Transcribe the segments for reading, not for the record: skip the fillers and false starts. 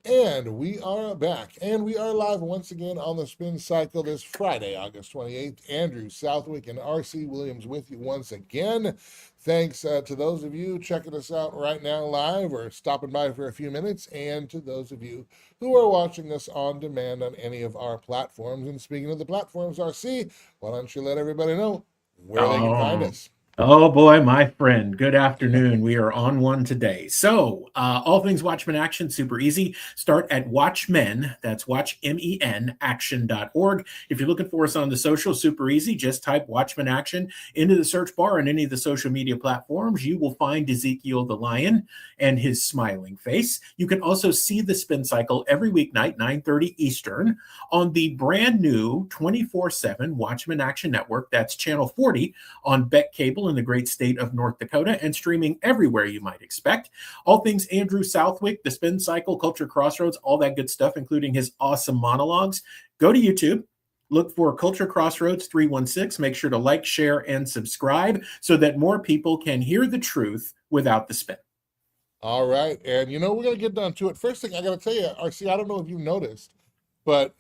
And we are back, and we are live once again on the Spin Cycle this Friday, August 28th. Andrew Southwick and RC Williams with you once again. Thanks to those of you checking us out right now live or stopping by for a few minutes, and to those of you who are watching us on demand on any of our platforms. And speaking of the platforms, RC, why don't you let everybody know where they can find Oh, us? oh boy, my friend. Good afternoon. We are on one today. So, all things Watchmen Action, super easy. Start at Watchmen, that's Watch MEN action.org. If you're looking for us on the social, super easy. Just type Watchmen Action into the search bar on any of the social media platforms. You will find Ezekiel the Lion and his smiling face. You can also see the spin cycle every weeknight, 9:30 Eastern, on the brand new 24/7 Watchmen Action Network. That's channel 40 on Beck Cable in the great state of North Dakota and streaming everywhere you might expect. All things Andrew Southwick, the spin cycle, culture crossroads, all that good stuff, including his awesome monologues. Go to YouTube. Look for Culture Crossroads 316. Make sure to like, share, and subscribe so that more people can hear the truth without the spin. All right. And we're going to get down to it. First thing I got to tell you, RC, I don't know if you noticed, but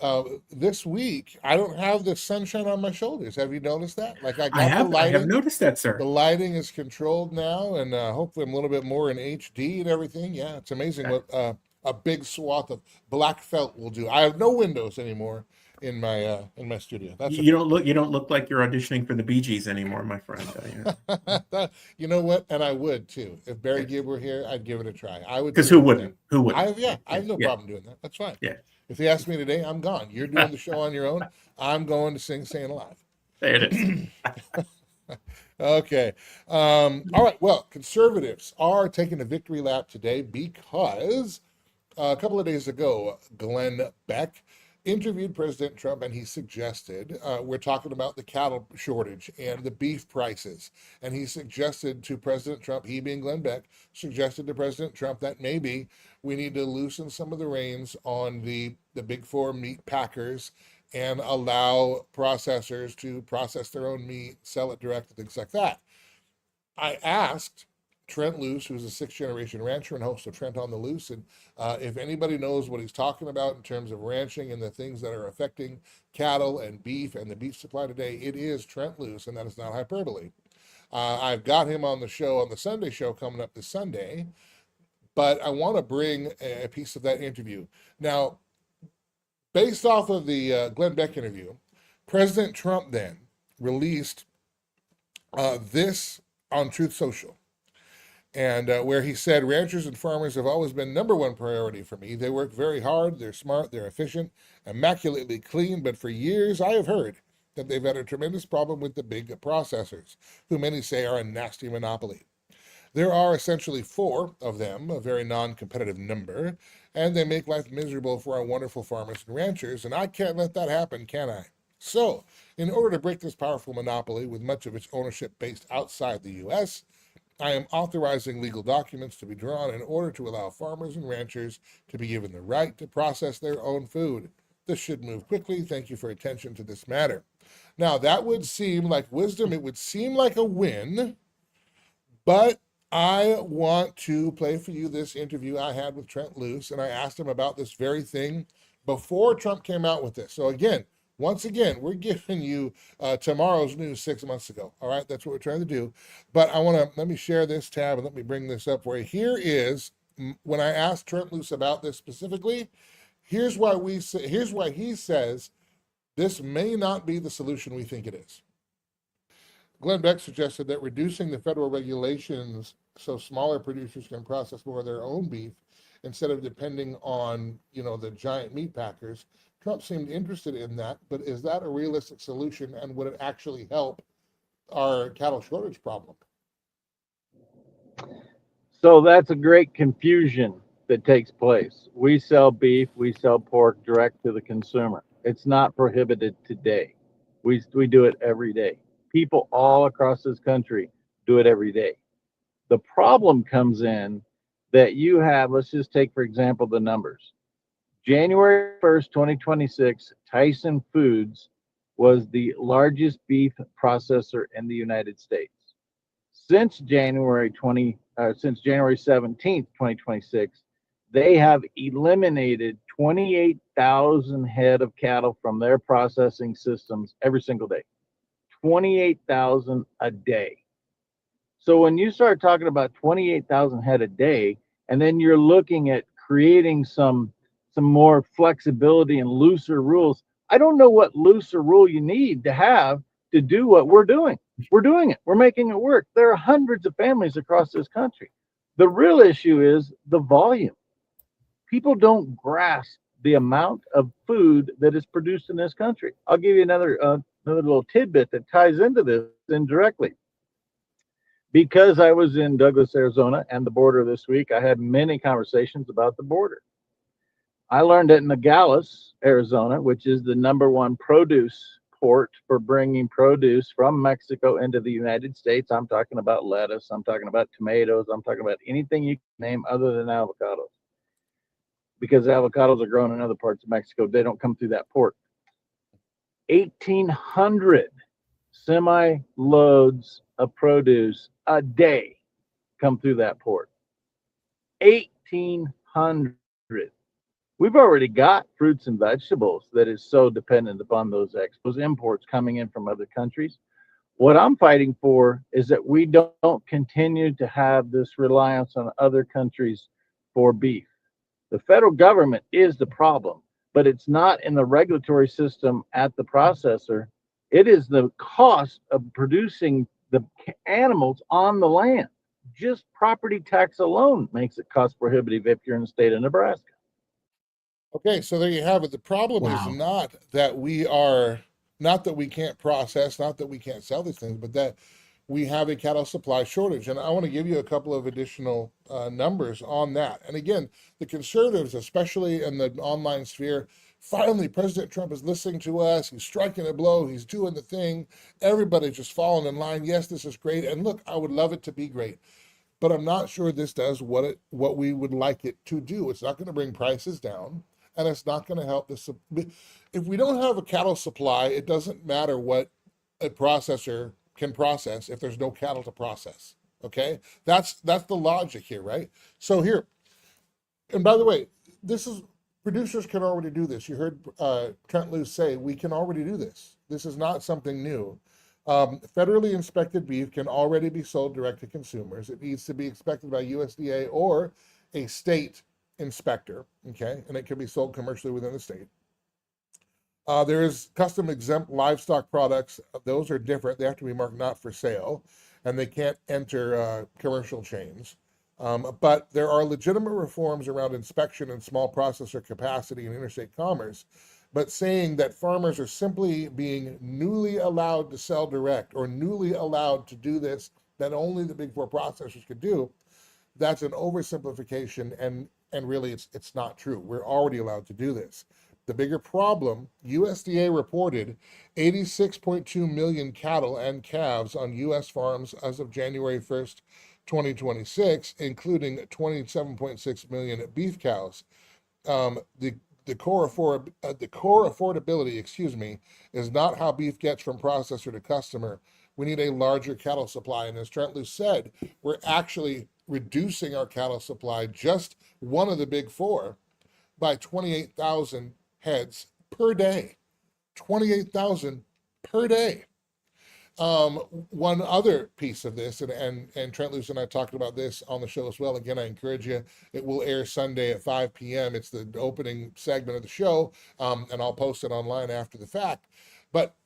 this week I don't have the sunshine on my shoulders. Have you noticed that? Like I got the I have lighting. noticed that, The sir. lighting is controlled now, and hopefully I'm a little bit more in HD and everything. Yeah, it's amazing what a big swath of black felt will do. I have no windows anymore in my studio. That's a You don't look like you're auditioning for the Bee Gees anymore, my friend. you know what? And I would too. If Barry Gibb were here, I'd give it a try. I would Because sing who with him. wouldn't? Who I wouldn't? have Yeah, yeah, I yeah, have no yeah, problem doing that. That's fine. yeah. If they ask me today, I'm gone. You're doing the show on your own. I'm going to sing Staying Alive. There it is. Okay. All right. Well, conservatives are taking a victory lap today because a couple of days ago, Glenn Beck interviewed President Trump and he suggested, we're talking about the cattle shortage and the beef prices. And he suggested to President Trump, he being Glenn Beck, suggested to President Trump that maybe we need to loosen some of the reins on the big four meat packers and allow processors to process their own meat, sell it direct, and things like that. I asked Trent Loose, who's a sixth generation rancher and host of Trent on the Loose, and if anybody knows what he's talking about in terms of ranching and the things that are affecting cattle and beef and the beef supply today, it is Trent Loose, and that is not hyperbole. I've got him on the show on the Sunday show coming up this Sunday, but I want to bring a piece of that interview. Now, based off of the Glenn Beck interview, President Trump then released this on Truth Social, and where he said, ranchers and farmers have always been number one priority for me. They work very hard, they're smart, they're efficient, immaculately clean, but for years I have heard that they've had a tremendous problem with the big processors, who many say are a nasty monopoly. There are essentially four of them, a very non competitive number, and they make life miserable for our wonderful farmers and ranchers, and I can't let that happen, can I? So, in order to break this powerful monopoly, with much of its ownership based outside the U.S., I am authorizing legal documents to be drawn in order to allow farmers and ranchers to be given the right to process their own food. This should move quickly. Thank you for attention to this matter. Now, that would seem like wisdom. It would seem like a win, but I want to play for you this interview I had with Trent Luce, and I asked him about this very thing before Trump came out with this. So again, once again, we're giving you tomorrow's news 6 months ago. All right, that's what we're trying to do. But I want to let me share this tab and let me bring this up for you. Here is when I asked Trent Luce about this specifically. Here's why he says this may not be the solution we think it is. Glenn Beck suggested that reducing the federal regulations so smaller producers can process more of their own beef instead of depending on, the giant meat packers. Trump seemed interested in that, but is that a realistic solution and would it actually help our cattle shortage problem? So that's a great confusion that takes place. We sell beef, we sell pork direct to the consumer. It's not prohibited today. We do it every day. People all across this country do it every day. The problem comes in that you have, let's just take, for example, the numbers. January 1st, 2026, Tyson Foods was the largest beef processor in the United States. Since January 17th, 2026, They have eliminated 28,000 head of cattle from their processing systems every single day. 28,000 a day. So when you start talking about 28,000 head a day, and then you're looking at creating some more flexibility and looser rules, I don't know what looser rule you need to have to do what we're doing. We're doing it. We're making it work. There are hundreds of families across this country. The real issue is the volume. People don't grasp the amount of food that is produced in this country. I'll give you another little tidbit that ties into this indirectly. Because I was in Douglas, Arizona, and the border this week, I had many conversations about the border. I learned that in Nogales, Arizona, which is the #1 produce port for bringing produce from Mexico into the United States, I'm talking about lettuce, I'm talking about tomatoes, I'm talking about anything you can name other than avocados. Because avocados are grown in other parts of Mexico, they don't come through that port. 1,800 semi loads of produce a day come through that port. 1,800. We've already got fruits and vegetables that is so dependent upon those imports coming in from other countries. What I'm fighting for is that we don't continue to have this reliance on other countries for beef. The federal government is the problem, but it's not in the regulatory system at the processor. It is the cost of producing the animals on the land. Just property tax alone makes it cost prohibitive if you're in the state of Nebraska. Okay, so there you have it. The problem is Wow. not that we can't process, not that we can't sell these things, but that we have a cattle supply shortage. And I want to give you a couple of additional numbers on that. And again, the conservatives, especially in the online sphere, finally, President Trump is listening to us. He's striking a blow. He's doing the thing. Everybody's just falling in line. Yes, this is great. And look, I would love it to be great, but I'm not sure this does what we would like it to do. It's not going to bring prices down, and it's not going to help this. If we don't have a cattle supply, it doesn't matter what a processor can process if there's no cattle to process. Okay, that's the logic here, right? So here, and by the way, this is producers can already do this. You heard Trent Luce say we can already do this. This is not something new. Federally inspected beef can already be sold direct to consumers. It needs to be inspected by USDA or a state inspector, okay, and it can be sold commercially within the state. There is custom exempt livestock products. Those are different. They have to be marked not for sale, and they can't enter commercial chains. But there are legitimate reforms around inspection and small processor capacity in interstate commerce. But saying that farmers are simply being newly allowed to sell direct or newly allowed to do this that only the big four processors could do, that's an oversimplification, and really it's not true. We're already allowed to do this. The bigger problem, USDA reported 86.2 million cattle and calves on U.S. farms as of January 1st, 2026, including 27.6 million beef cows. The core affordability, is not how beef gets from processor to customer. We need a larger cattle supply. And as Trent Luce said, we're actually reducing our cattle supply, just one of the big four, by 28,000 heads per day. 28,000 per day. One other piece of this, and Trent Luce and I talked about this on the show as well. Again, I encourage you. It will air Sunday at 5 p.m. It's the opening segment of the show, and I'll post it online after the fact. But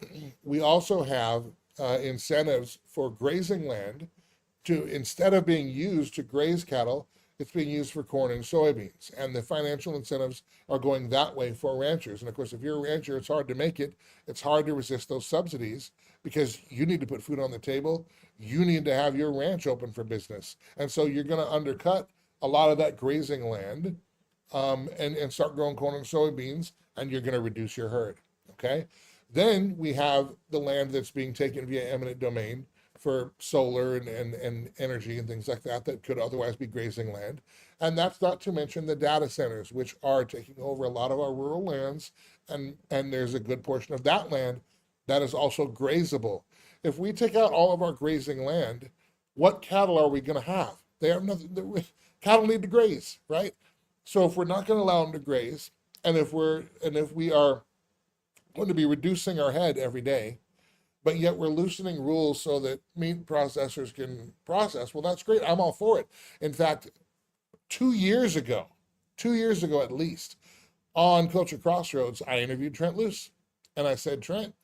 we also have incentives for grazing land to, instead of being used to graze cattle, it's being used for corn and soybeans. And the financial incentives are going that way for ranchers. And of course, if you're a rancher, it's hard to make it. It's hard to resist those subsidies because you need to put food on the table. You need to have your ranch open for business. And so you're going to undercut a lot of that grazing land and start growing corn and soybeans, and you're going to reduce your herd. Okay. Then we have the land that's being taken via eminent domain for solar and energy and things like that that could otherwise be grazing land. And that's not to mention the data centers, which are taking over a lot of our rural lands. And there's a good portion of that land that is also grazable. If we take out all of our grazing land, what cattle are we going to have? They have nothing. Cattle need to graze, right? So if we're not going to allow them to graze, and if we are going to be reducing our head every day, but yet we're loosening rules so that meat processors can process, well, that's great. I'm all for it. In fact, 2 years ago, 2 years ago at least, on Culture Crossroads, I interviewed Trent Luce. And I said, Trent,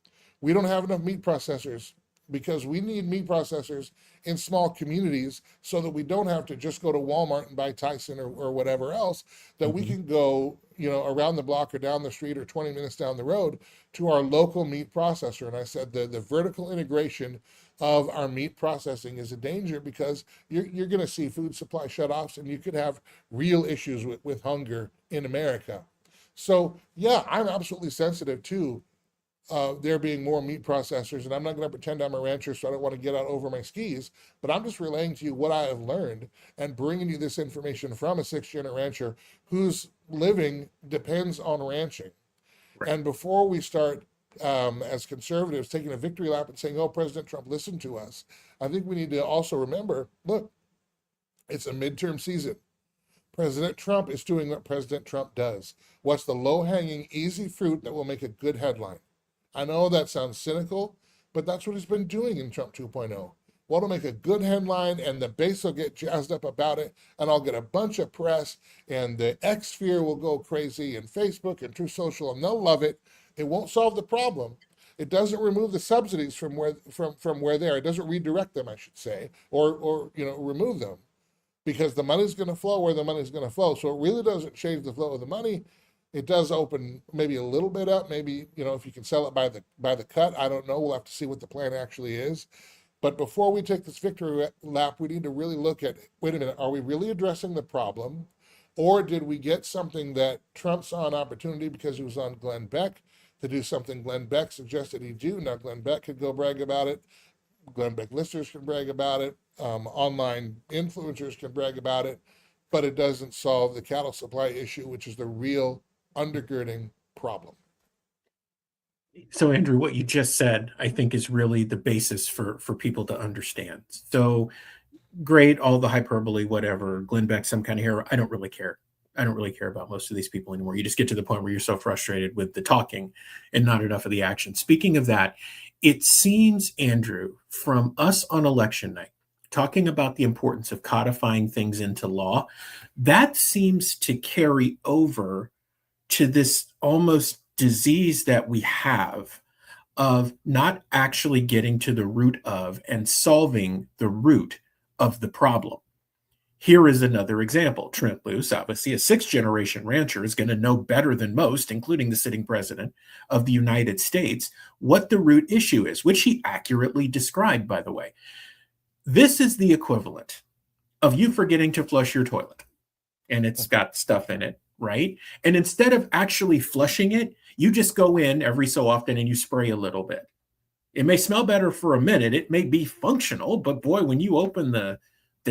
we don't have enough meat processors because we need meat processors in small communities so that we don't have to just go to Walmart and buy Tyson or whatever else, that we can go, around the block or down the street or 20 minutes down the road to our local meat processor. And I said, the vertical integration of our meat processing is a danger because you're going to see food supply shutoffs and you could have real issues with hunger in America. So, yeah, I'm absolutely sensitive to there being more meat processors, and I'm not going to pretend I'm a rancher, so I don't want to get out over my skis, but I'm just relaying to you what I have learned and bringing you this information from a sixth-gen rancher whose living depends on ranching. Right. And before we start, as conservatives, taking a victory lap and saying, oh, President Trump, listen to us, I think we need to also remember, look, it's a midterm season. President Trump is doing what President Trump does. What's the low-hanging, easy fruit that will make a good headline? I know that sounds cynical, but that's what he's been doing in Trump 2.0. What'll make a good headline, and the base will get jazzed up about it, and I'll get a bunch of press, and the X sphere will go crazy, and Facebook and True Social, and they'll love it. It won't solve the problem. It doesn't remove the subsidies from where they are. It doesn't redirect them, I should say, or remove them, because the money's going to flow where the money's going to flow. So it really doesn't change the flow of the money. It does open maybe a little bit up. Maybe, if you can sell it by the cut, I don't know. We'll have to see what the plan actually is. But before we take this victory lap, we need to really look at, wait a minute, are we really addressing the problem? Or did we get something that Trump saw an opportunity because he was on Glenn Beck to do something Glenn Beck suggested he do? Now, Glenn Beck could go brag about it. Glenn Beck listeners can brag about it. Online influencers can brag about it. But it doesn't solve the cattle supply issue, which is the real undergirding problem. So, Andrew, what you just said, I think, is really the basis for people to understand. So, great, all the hyperbole, whatever, Glenn Beck, some kind of hero. I don't really care. I don't really care about most of these people anymore. You just get to the point where you're so frustrated with the talking and not enough of the action. Speaking of that, it seems, Andrew, from us on election night, talking about the importance of codifying things into law, that seems to carry over to this almost disease that we have of not actually getting to the root of and solving the root of the problem. Here is another example. Trent Luce, obviously a sixth-generation rancher, is going to know better than most, including the sitting president of the United States, what the root issue is, which he accurately described, by the way. This is the equivalent of you forgetting to flush your toilet, and it's got stuff in it, right? And instead of actually flushing it, you just go in every so often and you spray a little bit. It may smell better for a minute. It may be functional, but boy, when you open the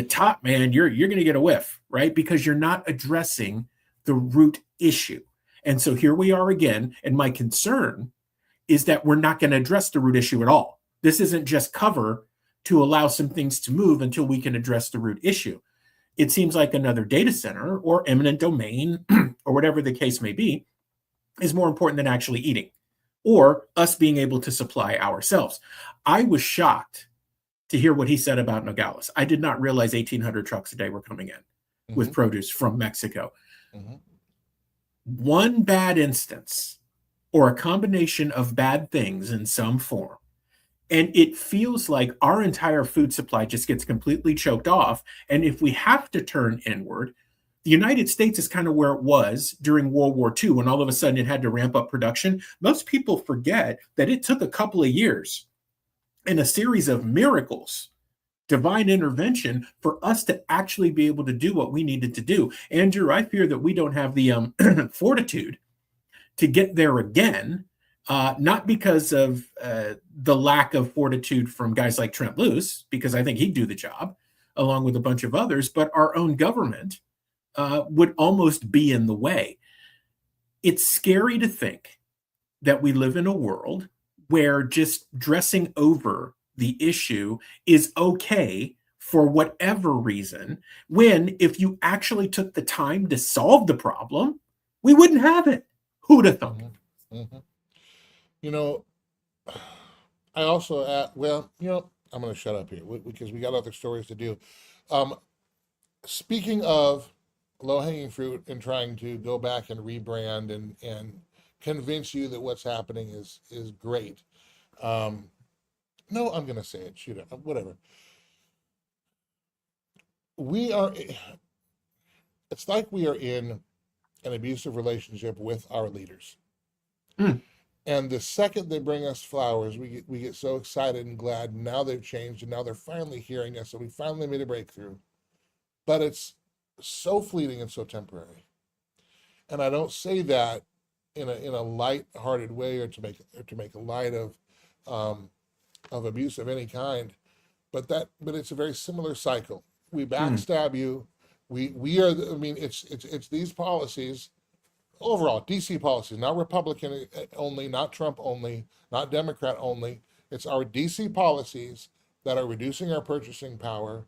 top, man, you're going to get a whiff, right? Because you're not addressing the root issue. And so here we are again. And my concern is that we're not going to address the root issue at all. This isn't just cover to allow some things to move until we can address the root issue. It seems like another data center or eminent domain or whatever the case may be is more important than actually eating or us being able to supply ourselves. I was shocked to hear what he said about Nogales. I did not realize 1,800 trucks a day were coming in with produce from Mexico. One bad instance or a combination of bad things in some form, and it feels like our entire food supply just gets completely choked off. And if we have to turn inward, the United States is kind of where it was during World War II when all of a sudden it had to ramp up production. Most people forget that it took a couple of years and a series of miracles, divine intervention, for us to actually be able to do what we needed to do. Andrew, I fear that we don't have the fortitude to get there again, not because of the lack of fortitude from guys like Trent Luce, because I think he'd do the job along with a bunch of others, but our own government would almost be in the way. It's scary to think that we live in a world where just dressing over the issue is okay for whatever reason, when if you actually took the time to solve the problem, we wouldn't have it. Who'd have thought? Mhm. You know, I also, well, I'm going to shut up here because we got other stories to do. Um, Speaking of low-hanging fruit and trying to go back and rebrand and convince you that what's happening is great. Um, no, I'm going to say it. Shoot it, whatever. We are. It's like we are in an abusive relationship with our leaders. Mm. And the second they bring us flowers, we get so excited and glad. Now they've changed, and now they're finally hearing us, and we finally made a breakthrough. But it's so fleeting and so temporary. And I don't say that in a light-hearted way or to make a light of abuse of any kind. But it's a very similar cycle. We backstab you. We are. I mean, it's these policies overall, DC policies, not Republican only, not Trump only, not Democrat only. It's our DC policies that are reducing our purchasing power.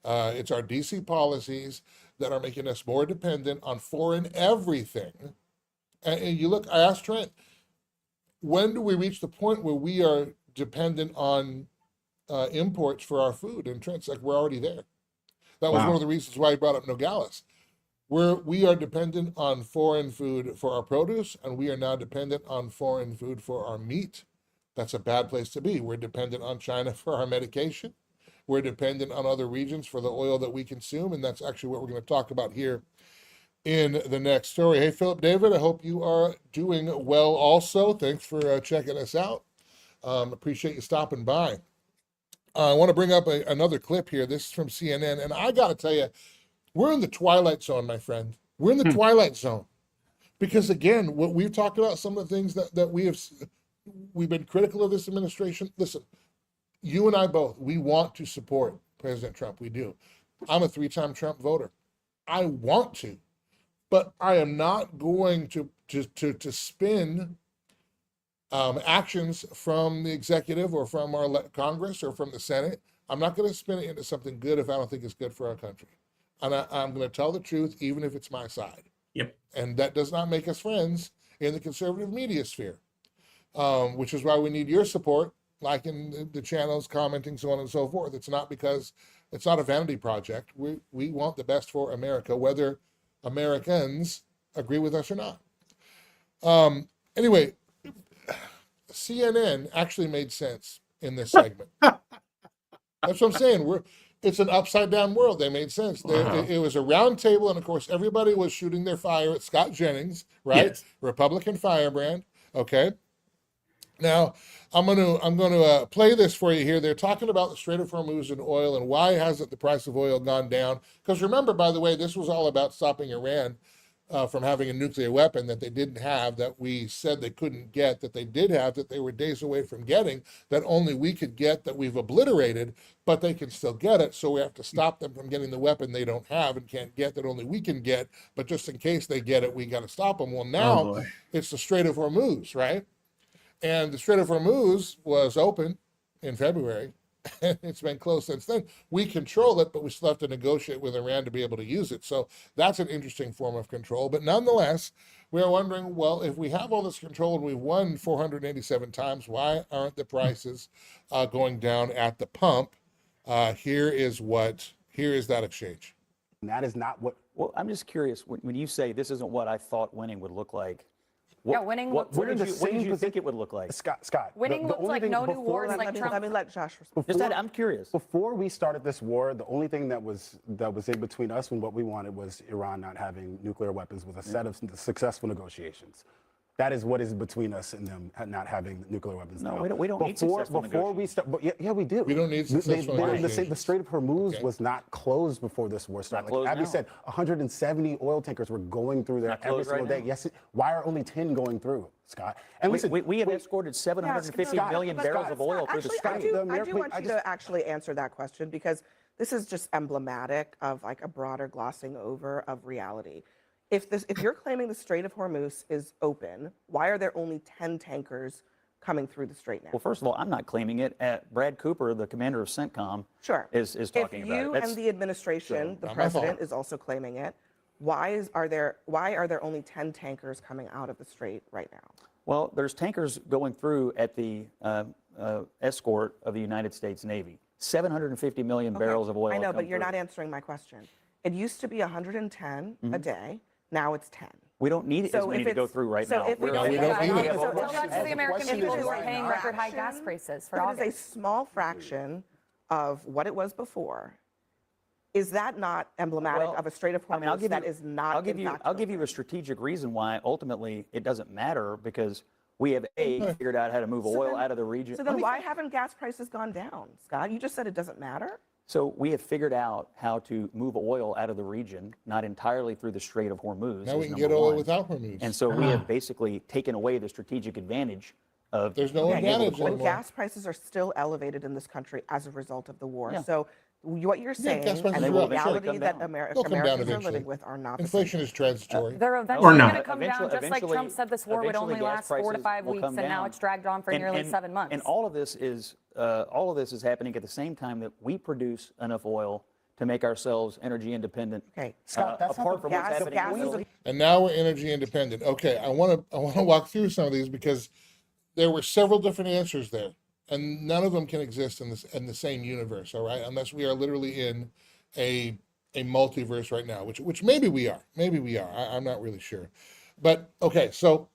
It's our DC policies that are making us more dependent on foreign everything. And you look, I asked Trent, when do we reach the point where we are dependent on imports for our food? And Trent's like, we're already there. That was one of the reasons why he brought up Nogales. We are dependent on foreign food for our produce, and we are now dependent on foreign food for our meat. That's a bad place to be. We're dependent on China for our medication. We're dependent on other regions for the oil that we consume, and that's actually what we're going to talk about here in the next story. Hey, Philip David, I hope you are doing well also. Thanks for checking us out. Appreciate you stopping by. I want to bring up another clip here. This is from CNN, and I got to tell you, we're in the twilight zone, my friend. We're in the twilight zone. Because again, what we've talked about, some of the things that we've been critical of this administration. Listen, you and I both, we want to support President Trump. We do. I'm a 3-time Trump voter. I want to, but I am not going to spin actions from the executive or from our Congress or from the Senate. I'm not going to spin it into something good if I don't think it's good for our country. And I'm going to tell the truth, even if it's my side. Yep. And that does not make us friends in the conservative media sphere, which is why we need your support, like in the channels, commenting, so on and so forth. It's not because it's not a vanity project. We want the best for America, whether Americans agree with us or not. Anyway, CNN actually made sense in this segment. That's what I'm saying. It's an upside down world. They made sense. It was a round table, and of course, everybody was shooting their fire at Scott Jennings, right? Yes. Republican firebrand. Okay. Now, I'm going to play this for you here. They're talking about the Strait of Hormuz and oil, and why hasn't the price of oil gone down? Because remember, by the way, this was all about stopping Iran from having a nuclear weapon that they didn't have, that we said they couldn't get, that they did have, that they were days away from getting, that only we could get, that we've obliterated, but they can still get it. So we have to stop them from getting the weapon they don't have and can't get, that only we can get. But just in case they get it, we got to stop them. Well, now it's the Strait of Hormuz, right? And the Strait of Hormuz was open in February. It's been closed since then. We control it, but we still have to negotiate with Iran to be able to use it. So that's an interesting form of control. But nonetheless, we are wondering, well, if we have all this control and we've won 487 times, why aren't the prices going down at the pump? Here is that exchange. And that is not what. Well, I'm just curious, when you say this isn't what I thought winning would look like, winning what looks did you think it would look like? Scott. winning looks like no new wars like Trump. Let me let Josh respond. Just that, I'm curious. Before we started this war, the only thing that was in between us and what we wanted was Iran not having nuclear weapons with a set of successful negotiations. That is what is between us and them not having nuclear weapons. No, now. we don't need successful before we start. Yeah, we do. We don't need successful negotiations. The Strait of Hormuz was not closed before this war started. Like Abby said, 170 oil tankers were going through there every single day. Yes, why are only 10 going through, Scott? And listen, we have escorted 750 million barrels of oil through the Strait. I do want you to actually answer that question, because this is just emblematic of like a broader glossing over of reality. If you're claiming the Strait of Hormuz is open, why are there only 10 tankers coming through the strait now. Well, first of all, I'm not claiming it. Brad Cooper, the commander of CENTCOM, Sure. is talking If about it. you and the administration, the not my fault. president is also claiming it, why are there only 10 tankers coming out of the strait right now? Well, there's tankers going through at the escort of the United States Navy. 750 million barrels of oil. I know, have but come you're through. not answering my question. It used to be 110 a day. Now it's 10. We don't need as So many if to go it's- through right so now. if we No, don't we need don't that, need it. So tell that to the American If it people is who are a paying record high gas fraction- prices for if it is a August. small fraction of what it was before, is that not emblematic Well, of a Strait of I mean, Hormuz that is not I'll give in you, fact I'll give you a open? strategic reason why ultimately it doesn't matter, because we have figured out how to move oil out of the region. So then why haven't gas prices gone down, Scott? You just said it doesn't matter. So we have figured out how to move oil out of the region, not entirely through the Strait of Hormuz. Now we is can number get oil one. without Hormuz. And so we have basically taken away the strategic advantage of There's no being able to advantage close. anymore. Gas prices are still elevated in this country as a result of the war. Yeah. So what you're saying gas prices and the will eventually reality come that down. They'll come down Americans are eventually. living with are not the same. Inflation is transitory. They're Or eventually not. going to come down, just like Trump said this war would eventually only gas last 4 to prices 5 will weeks, come and now down. it's dragged on for nearly 7 months. And all of this is happening at the same time that we produce enough oil to make ourselves energy independent. Okay. Scott, that's not apart the- from what's gas- happening gas in is oil. a- And now we're energy independent. Okay, I want to walk through some of these because there were several different answers there, and none of them can exist in the same universe. All right, unless we are literally in a multiverse right now, which maybe we are. Maybe we are. I'm not really sure. But okay, so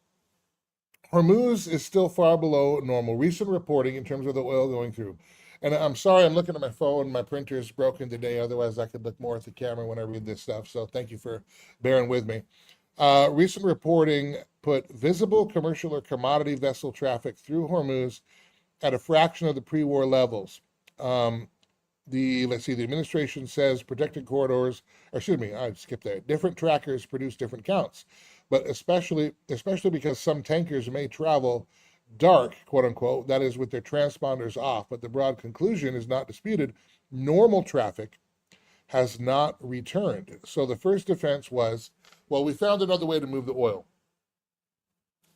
Hormuz is still far below normal. Recent reporting in terms of the oil going through. And I'm sorry, I'm looking at my phone. My printer is broken today. Otherwise, I could look more at the camera when I read this stuff. So thank you for bearing with me. Recent reporting put visible commercial or commodity vessel traffic through Hormuz at a fraction of the pre-war levels. The administration says protected corridors, or excuse me, I skipped that. Different trackers produce different counts, but especially because some tankers may travel dark, quote unquote, that is with their transponders off. But the broad conclusion is not disputed. Normal traffic has not returned. So the first defense was, well, we found another way to move the oil.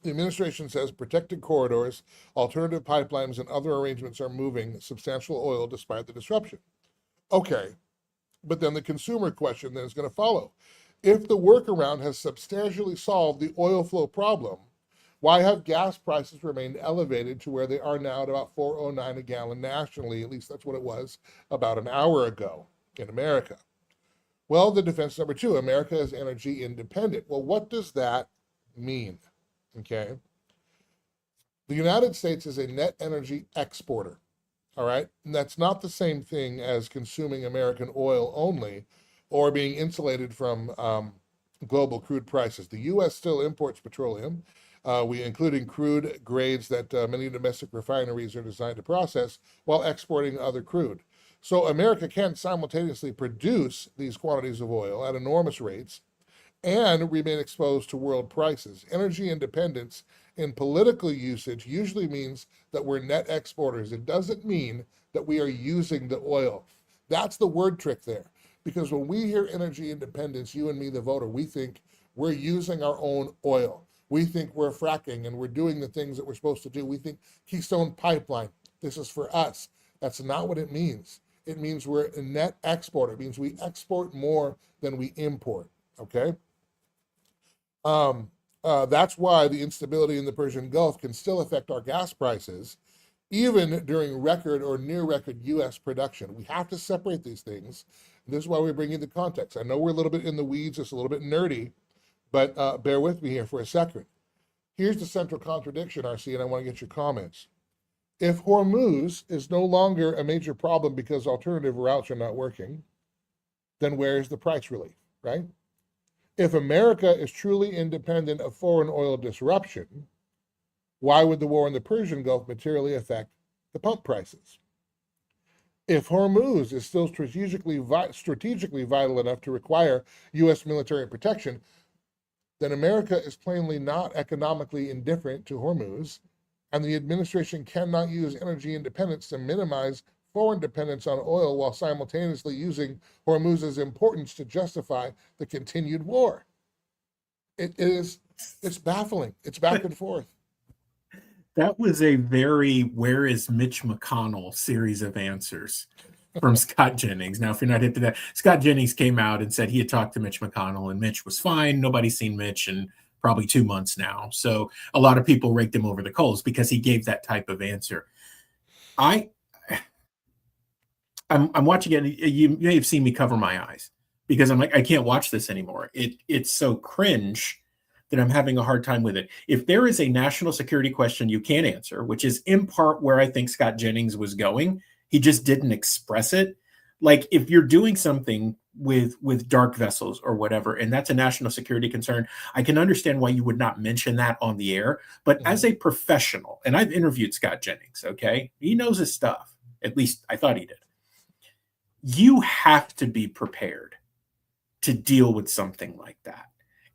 The administration says protected corridors, alternative pipelines, and other arrangements are moving substantial oil despite the disruption. Okay, but then the consumer question then is going to follow. If the workaround has substantially solved the oil flow problem, why have gas prices remained elevated to where they are now at about $4.09 a gallon nationally? At least that's what it was about an hour ago in America. Well, the defense number two, America is energy independent. Well, what does that mean? Okay. The United States is a net energy exporter. All right. And that's not the same thing as consuming American oil only or being insulated from global crude prices. The U.S. still imports petroleum, including crude grades that many domestic refineries are designed to process while exporting other crude. So America can simultaneously produce these quantities of oil at enormous rates and remain exposed to world prices. Energy independence in political usage usually means that we're net exporters. It doesn't mean that we are using the oil. That's the word trick there. Because when we hear energy independence, you and me, the voter, we think we're using our own oil. We think we're fracking and we're doing the things that we're supposed to do. We think Keystone Pipeline, this is for us. That's not what it means. It means we're a net exporter. It means we export more than we import, okay? That's why the instability in the Persian Gulf can still affect our gas prices, even during record or near record U.S. production. We have to separate these things. This is why we bring you the context. I know we're a little bit in the weeds, it's a little bit nerdy, but bear with me here for a second. Here's the central contradiction, RC, and I want to get your comments. If Hormuz is no longer a major problem because alternative routes are not working, then where's the price relief, right? If America is truly independent of foreign oil disruption, why would the war in the Persian Gulf materially affect the pump prices? If Hormuz is still strategically vital enough to require U.S. military protection, then America is plainly not economically indifferent to Hormuz, and the administration cannot use energy independence to minimize foreign dependence on oil while simultaneously using Hormuz's importance to justify the continued war. It's baffling. It's back and forth. That was a very "Where is Mitch McConnell" series of answers from Scott Jennings. Now, if you're not hip to that, Scott Jennings came out and said he had talked to Mitch McConnell and Mitch was fine. Nobody's seen Mitch in probably 2 months now. So a lot of people raked him over the coals because he gave that type of answer. I'm watching it. You may have seen me cover my eyes because I'm like, I can't watch this anymore. It's so cringe that I'm having a hard time with it. If there is a national security question you can't answer, which is in part where I think Scott Jennings was going, he just didn't express it. Like if you're doing something with dark vessels or whatever, and that's a national security concern, I can understand why you would not mention that on the air. But as a professional, and I've interviewed Scott Jennings, okay? He knows his stuff. At least I thought he did. You have to be prepared to deal with something like that.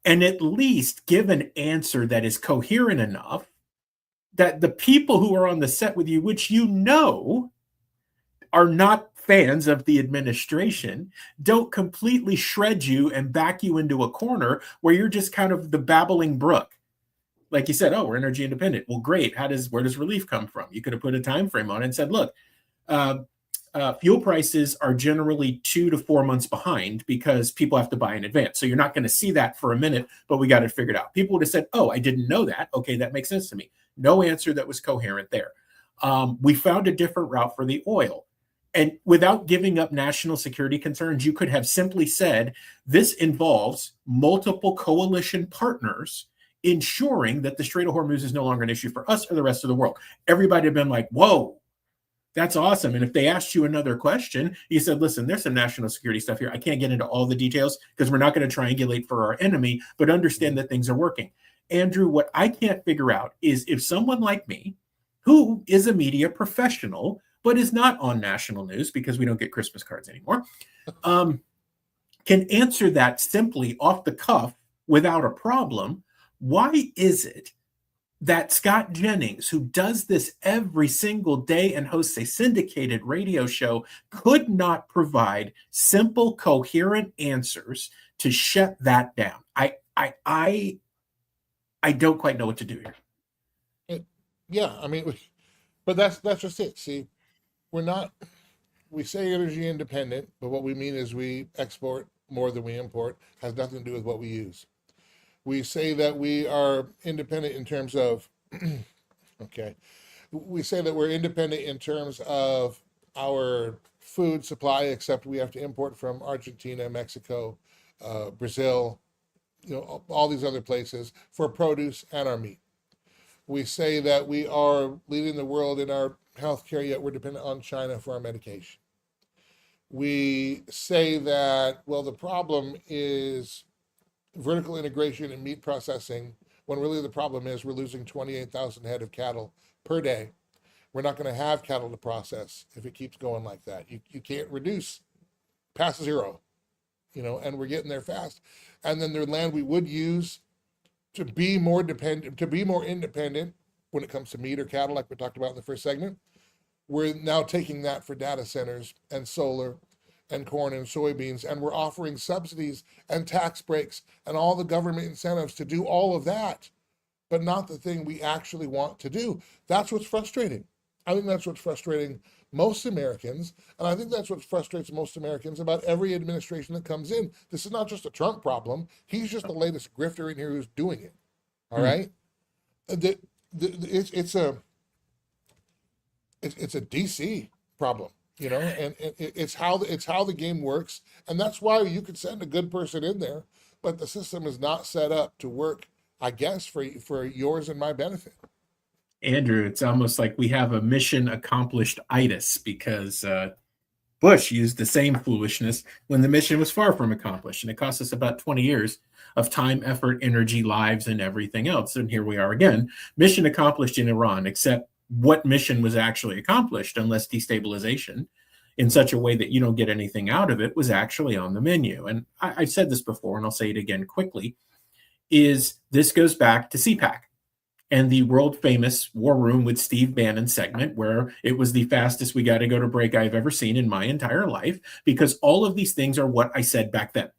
And at least give an answer that is coherent enough that the people who are on the set with you, which you know are not fans of the administration, don't completely shred you and back you into a corner where you're just kind of the babbling brook. Like you said, oh, we're energy independent. Well, great. Where does relief come from? You could have put a time frame on it and said, look, fuel prices are generally 2 to 4 months behind because people have to buy in advance. So you're not going to see that for a minute, but we got it figured out. People would have said, oh, I didn't know that. Okay, that makes sense to me. No answer that was coherent there. We found a different route for the oil. And without giving up national security concerns, you could have simply said, this involves multiple coalition partners ensuring that the Strait of Hormuz is no longer an issue for us or the rest of the world. Everybody had been like, whoa, that's awesome. And if they asked you another question, you said, listen, there's some national security stuff here. I can't get into all the details because we're not going to triangulate for our enemy, but understand that things are working. Andrew, what I can't figure out is if someone like me, who is a media professional, but is not on national news because we don't get Christmas cards anymore, can answer that simply off the cuff without a problem. Why is it that Scott Jennings, who does this every single day and hosts a syndicated radio show, could not provide simple, coherent answers to shut that down? I don't quite know what to do here. Yeah, I mean, but that's just it. See, we say energy independent, but what we mean is we export more than we import. Has nothing to do with what we use. We say that we are independent in terms of, okay, we say that we're independent in terms of our food supply, except we have to import from Argentina, Mexico, Brazil, all these other places for produce and our meat. We say that we are leading the world in our healthcare, yet we're dependent on China for our medication. We say that, well, the problem is vertical integration in meat processing, when really the problem is we're losing 28,000 head of cattle per day. We're not going to have cattle to process if it keeps going like that. You can't reduce past zero, and we're getting there fast. And then the land we would use to be more independent when it comes to meat or cattle, like we talked about in the first segment, we're now taking that for data centers and solar and corn and soybeans, and we're offering subsidies and tax breaks and all the government incentives to do all of that, but not the thing we actually want to do. That's what's frustrating. I think that's what's frustrating most Americans, and I think that's what frustrates most Americans about every administration that comes in. This is not just a Trump problem. He's just the latest grifter in here who's doing it. All right? It's a DC problem. And it's how the game works, and that's why you could send a good person in there, but the system is not set up to work, I guess, for yours and my benefit. Andrew, it's almost like we have a mission accomplished-itis because Bush used the same foolishness when the mission was far from accomplished, and it cost us about 20 years of time, effort, energy, lives, and everything else. And here we are again, mission accomplished in Iran, except what mission was actually accomplished, unless destabilization in such a way that you don't get anything out of it was actually on the menu. And I've said this before, and I'll say it again quickly, is this goes back to CPAC and the world famous War Room with Steve Bannon segment, where it was the fastest we got to go to break I've ever seen in my entire life, because all of these things are what I said back then.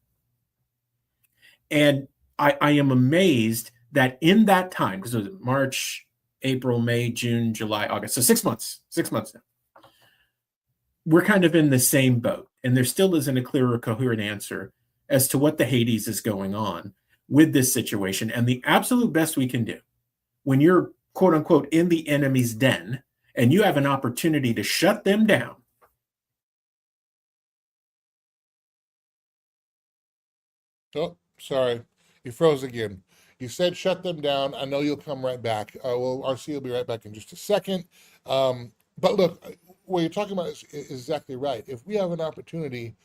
And I am amazed that in that time, because it was March April, May, June, July, August. So 6 months. 6 months now. We're kind of in the same boat, and there still isn't a clear or coherent answer as to what the Hades is going on with this situation. And the absolute best we can do when you're, quote unquote, in the enemy's den and you have an opportunity to shut them down. Oh, sorry. You froze again. You said shut them down. I know you'll come right back. Well, RC will be right back in just a second. But look, what you're talking about is exactly right. If we have an opportunity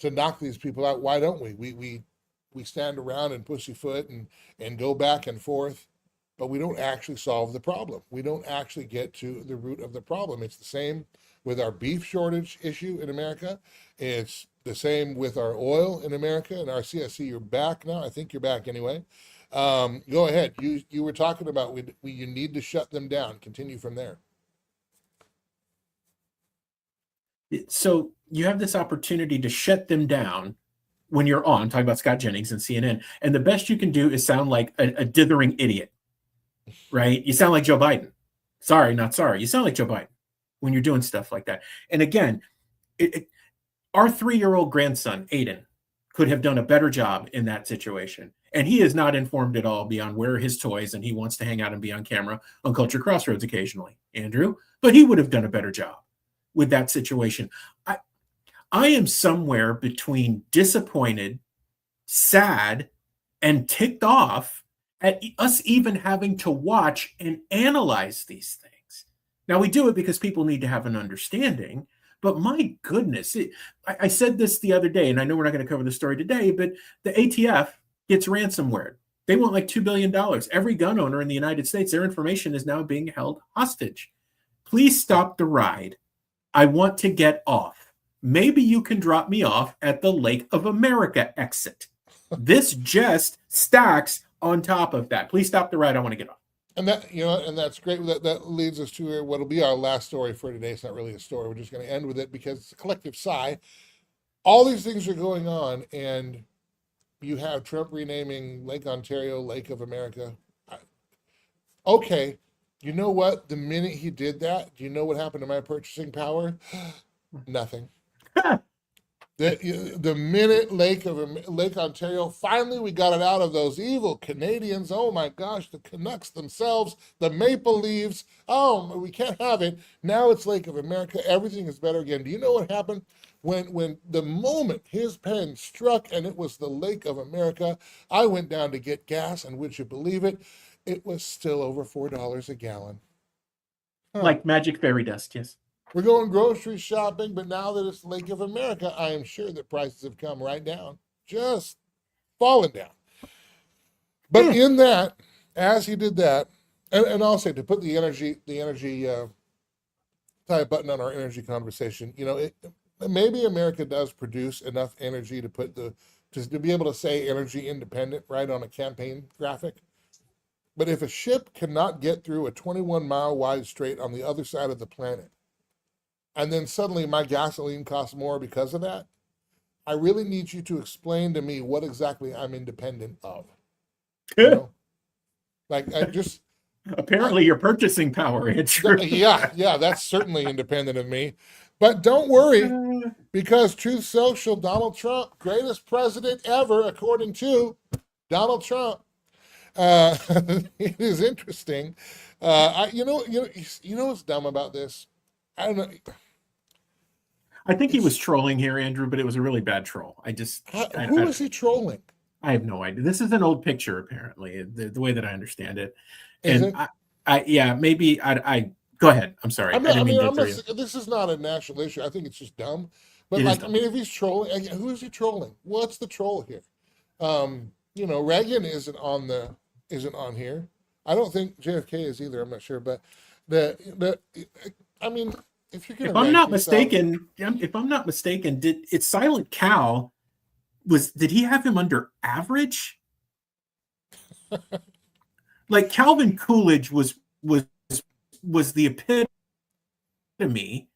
to knock these people out, why don't we? We stand around and pussyfoot and go back and forth, but we don't actually solve the problem. We don't actually get to the root of the problem. It's the same with our beef shortage issue in America. It's the same with our oil in America. And RC, I see you're back now. I think you're back anyway. Go ahead. You were talking about you need to shut them down. Continue from there. So you have this opportunity to shut them down when you're on, talking about Scott Jennings and CNN. And the best you can do is sound like a dithering idiot, right? You sound like Joe Biden. Sorry, not sorry. You sound like Joe Biden when you're doing stuff like that. And again, our 3-year-old grandson, Aiden, could have done a better job in that situation. And he is not informed at all beyond where are his toys, and he wants to hang out and be on camera on Culture Crossroads occasionally, Andrew. But he would have done a better job with that situation. I am somewhere between disappointed, sad, and ticked off at us even having to watch and analyze these things. Now, we do it because people need to have an understanding, but my goodness, I said this the other day, and I know we're not going to cover the story today, but the ATF gets ransomware. They want like $2 billion. Every gun owner in the United States, their information is now being held hostage. Please stop the ride. I want to get off. Maybe you can drop me off at the Lake of America exit. This just stacks on top of that. Please stop the ride. I want to get off. And that, and that's great. That leads us to what'll be our last story for today. It's not really a story. We're just going to end with it because it's a collective sigh. All these things are going on, and you have Trump renaming Lake Ontario Lake of America. Okay, you know what? The minute he did that, do you know what happened to my purchasing power? Nothing. The minute Lake Ontario, finally we got it out of those evil Canadians. Oh my gosh, the Canucks themselves, the Maple Leaves. Oh, we can't have it. Now it's Lake of America. Everything is better again. Do you know what happened? When the moment his pen struck and it was the Lake of America, I went down to get gas, and would you believe it? It was still over $4 a gallon. Like magic fairy dust, yes. We're going grocery shopping, but now that it's Lake of America, I am sure that prices have come right down, just fallen down. But in that, as he did that, and I'll say to put the energy tie a button on our energy conversation, maybe America does produce enough energy to be able to say energy independent, right, on a campaign graphic. But if a ship cannot get through a 21-mile wide strait on the other side of the planet, and then suddenly my gasoline costs more because of that, I really need you to explain to me what exactly I'm independent of. Like I just apparently your purchasing power. It's true. Yeah, that's certainly independent of me. But don't worry, because Truth Social, Donald Trump, greatest president ever, according to Donald Trump. It is interesting. You know what's dumb about this? I don't know. I think he was trolling here, Andrew, but it was a really bad troll. Who was he trolling? I have no idea. This is an old picture, apparently, the way that I understand it. Is and it? Maybe I go ahead. I'm sorry. This is not a national issue. I think it's just dumb. But if he's trolling, who is he trolling? What's the troll here? Reagan isn't on here. I don't think JFK is either. I'm not sure, but if I'm not mistaken, did Silent Cal did he have him under average? Like Calvin Coolidge was the epitome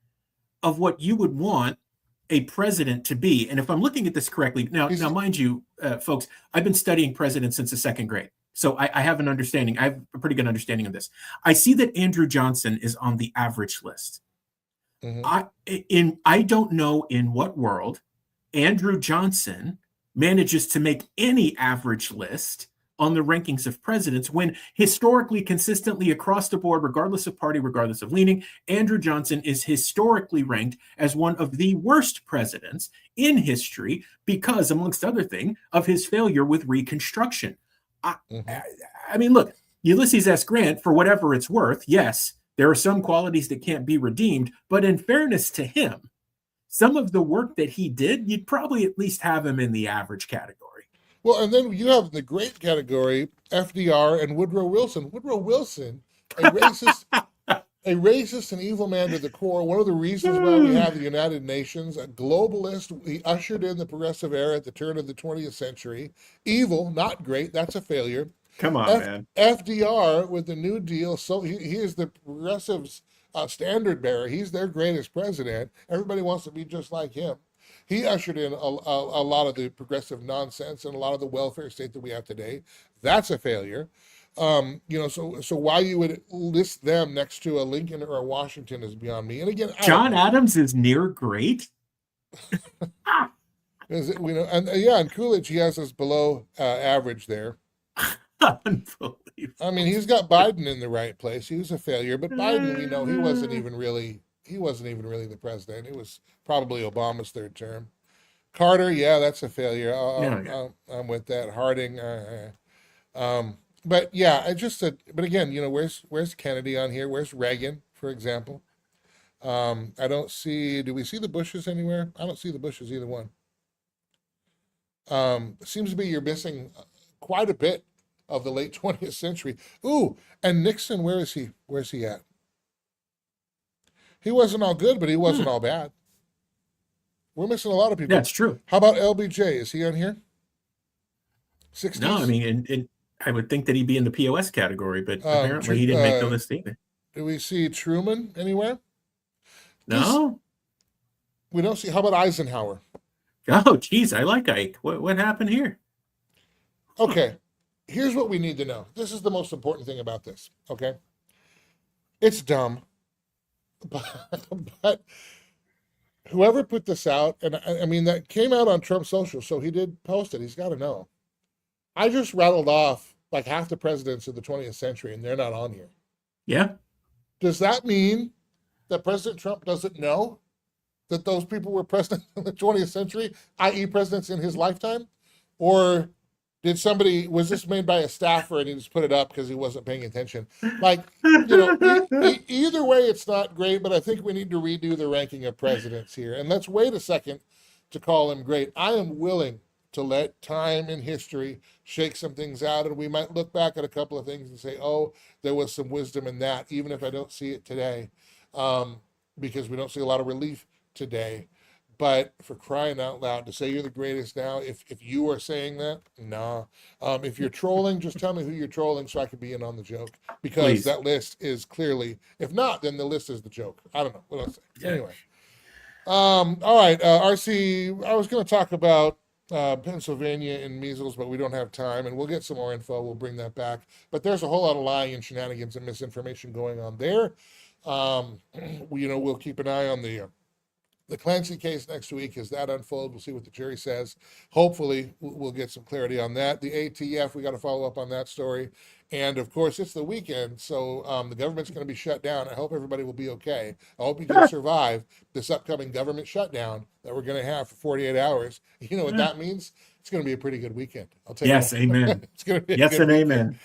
of what you would want a president to be. And if I'm looking at this correctly, now mind you, folks, I've been studying presidents since the second grade. So I have an understanding. I have a pretty good understanding of this. I see that Andrew Johnson is on the average list. I don't know in what world Andrew Johnson manages to make any average list on the rankings of presidents when historically, consistently across the board, regardless of party, regardless of leaning, Andrew Johnson is historically ranked as one of the worst presidents in history because, amongst other things, of his failure with Reconstruction. I mean, look, Ulysses S. Grant, for whatever it's worth, yes, there are some qualities that can't be redeemed, but in fairness to him, some of the work that he did, you'd probably at least have him in the average category. Well, and then you have the great category, FDR and Woodrow Wilson. Woodrow Wilson, a racist and evil man to the core. One of the reasons why we have the United Nations, a globalist. He ushered in the progressive era at the turn of the 20th century. Evil, not great. That's a failure. Come on, man. FDR with the New Deal. So he is the progressives' standard bearer. He's their greatest president. Everybody wants to be just like him. He ushered in a lot of the progressive nonsense and a lot of the welfare state that we have today. That's a failure. So why you would list them next to a Lincoln or a Washington is beyond me. And again, John Adams is near great. And Coolidge, he has us below average there. Unbelievable. I mean, he's got Biden in the right place. He was a failure, but Biden, he wasn't even really the president. It was probably Obama's third term. Carter, yeah, that's a failure. I'm with that. Harding, but yeah, but again, where's Kennedy on here? Where's Reagan, for example? I don't see. Do we see the Bushes anywhere? I don't see the Bushes either one. Seems to be you're missing quite a bit of the late 20th century. Ooh, and Nixon, where is he? Where's he at? He wasn't all good, but he wasn't all bad. We're missing a lot of people. That's true. How about LBJ? Is he on here? 60s? No, I mean, and I would think that he'd be in the POS category, but apparently he didn't make the list either. Do we see Truman anywhere? No. We don't see. How about Eisenhower? Oh, geez, I like Ike. What happened here? Okay, here's what we need to know. This is the most important thing about this, okay? It's dumb, but whoever put this out, and I mean, that came out on Trump's social, so he did post it. He's got to know. I just rattled off like half the presidents of the 20th century, and they're not on here. Yeah. Does that mean that President Trump doesn't know that those people were president in the 20th century, i.e. presidents in his lifetime? Or was this made by a staffer and he just put it up because he wasn't paying attention? Like, either way, it's not great, but I think we need to redo the ranking of presidents here. And let's wait a second to call him great. I am willing to let time and history shake some things out, and we might look back at a couple of things and say, oh, there was some wisdom in that, even if I don't see it today, because we don't see a lot of relief today. But for crying out loud, to say you're the greatest now, if you are saying that, nah. If you're trolling, just tell me who you're trolling so I can be in on the joke. Because Please. That list is clearly, if not, then the list is the joke. I don't know what else. Yeah. Anyway. All right, RC, I was going to talk about Pennsylvania and measles, but we don't have time, and we'll get some more info. We'll bring that back. But there's a whole lot of lying and shenanigans and misinformation going on there. We'll keep an eye on the Clancy case next week as that unfolds. We'll see what the jury says. Hopefully, we'll get some clarity on that. The ATF, we got to follow up on that story. And of course, it's the weekend, so the government's going to be shut down. I hope everybody will be okay. I hope you can survive this upcoming government shutdown that we're going to have for 48 hours. You know what that means? It's going to be a pretty good weekend. I'll tell you. Yes, amen. It's going to be yes and amen.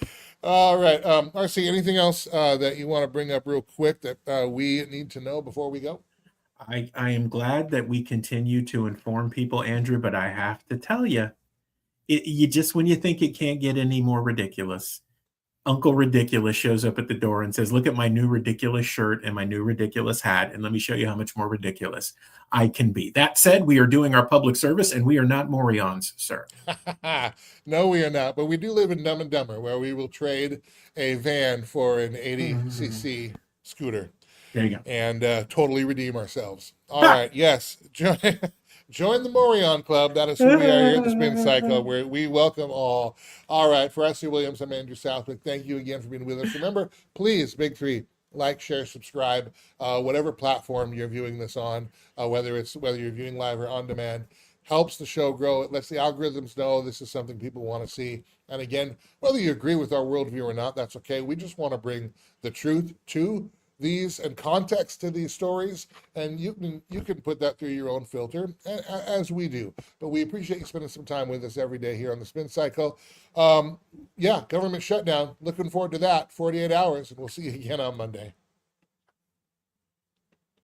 All right. RC, anything else that you want to bring up real quick that we need to know before we go? I am glad that we continue to inform people, Andrew, but I have to tell you, when you think it can't get any more ridiculous, Uncle Ridiculous shows up at the door and says, look at my new ridiculous shirt and my new ridiculous hat, and let me show you how much more ridiculous I can be. That said, we are doing our public service, and we are not Morions, sir. No, we are not, but we do live in Dumb and Dumber, where we will trade a van for an 80cc scooter. There you go. And totally redeem ourselves. All right. Yes. Join the Morion Club. That is who we are here at the Spin Cycle, where we welcome all. All right, for S.C. Williams, I'm Andrew Southwick. Thank you again for being with us. Remember, please, big three, like, share, subscribe, whatever platform you're viewing this on, whether you're viewing live or on demand. Helps the show grow. It lets the algorithms know this is something people want to see. And again, whether you agree with our worldview or not, that's okay. We just want to bring the truth to these and context to these stories, and you can put that through your own filter, as we do. But we appreciate you spending some time with us every day here on the Spin Cycle. Yeah, government shutdown. Looking forward to that. 48 hours, and we'll see you again on Monday.